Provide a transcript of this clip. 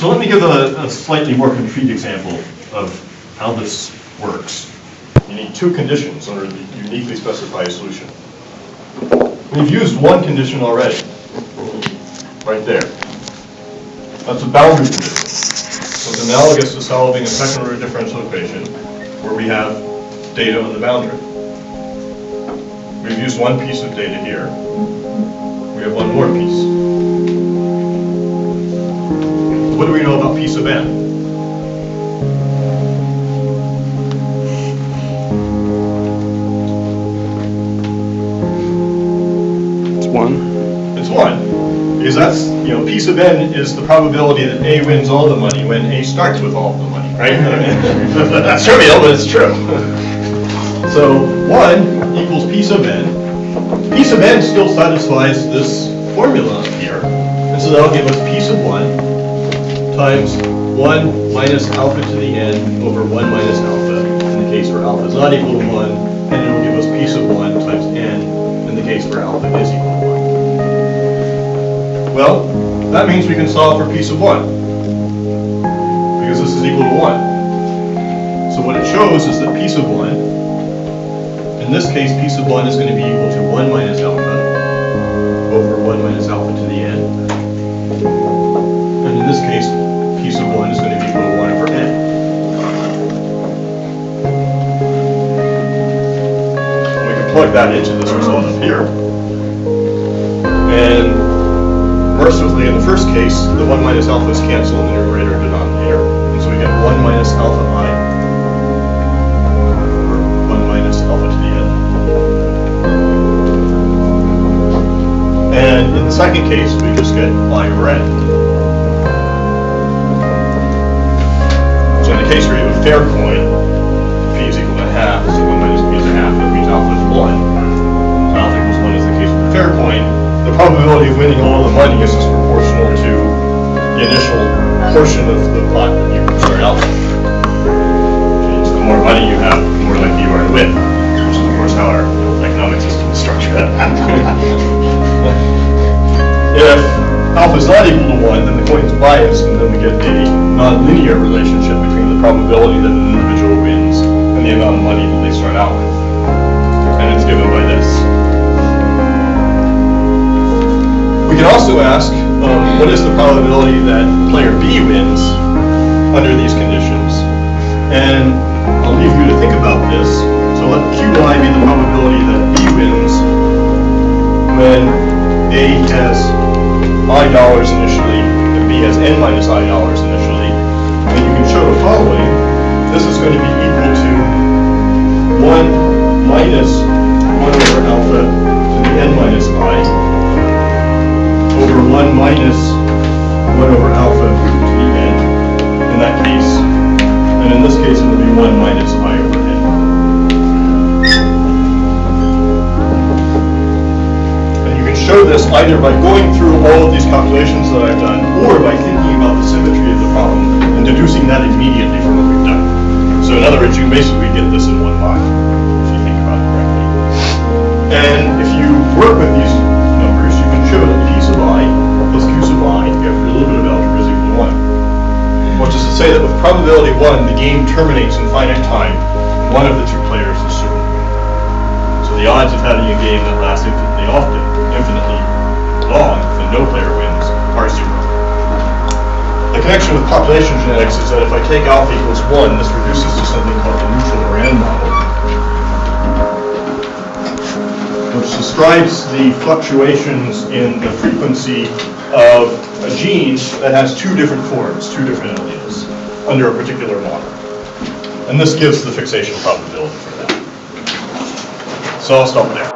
So let me give a slightly more concrete example of how this works. You need two conditions under the uniquely specified solution. We've used one condition already, right there. That's a boundary condition. So it's analogous to solving a second-order differential equation where we have data on the boundary. We've used one piece of data here. We have one more piece. What do we know about P sub n? It's 1. It's 1. Because that's, P sub n is the probability that A wins all the money when A starts with all the money, right? That's trivial, but it's true. So 1 equals P sub n. P sub n still satisfies this formula here. And so that'll give us P sub 1 times 1 minus alpha to the n over 1 minus alpha in the case where alpha is not equal to 1, and it'll give us P sub 1 times n in the case where alpha is equal to 1. Well, that means we can solve for P sub 1, because this is equal to 1. So what it shows is that P sub 1, in this case P sub 1 is going to be equal to 1 minus alpha over 1 minus alpha to the n. And in this case, P sub 1 is going to be equal to 1 over n. We can plug that into this result up here. And mercifully, in the first case, the 1 minus alphas cancel in the numerator and denominator. And so we get 1 minus alpha I, or 1 minus alpha to the n. And in the second case, we just get I over n. So in the case where you have a fair coin, P is equal to half, so 1 minus P is a half, that means alpha is 1. So alpha equals 1 is the case with a fair coin. The probability of winning all the money is just proportional to the initial portion of the pot that you start out with. So the more money you have, the more likely you are to win, which is of course how our economic system is structured. If alpha is not equal to 1, then the coin is biased, and then we get a non-linear relationship between the probability that an individual wins and the amount of money that they start out with. And it's given by this. We can also ask, what is the probability that player B wins under these conditions? And I'll leave you to think about this. So let Qi be the probability that B wins when A has I dollars initially, and B has n minus I dollars initially. And you can show the following. This is going to be equal to 1 minus 1 over alpha to the n minus I over 1 minus 1 over alpha to the n in that case. And in this case, it will be 1 minus I over n. Show this either by going through all of these calculations that I've done, or by thinking about the symmetry of the problem and deducing that immediately from what we've done. So in other words, you basically get this in one line, if you think about it correctly. And if you work with these numbers, you can show that P sub I plus Q sub I, after a little bit of algebra, is equal to 1. Which is to say that with probability 1, the game terminates in finite time. One of the two players is certain to win. So the odds of having a game that lasts infinitely long when no player wins are 0. The connection with population genetics is that if I take alpha equals 1, this reduces to something called the neutral Moran model, which describes the fluctuations in the frequency of a gene that has two different forms, two different alleles, under a particular model. And this gives the fixation probability for that. So I'll stop there.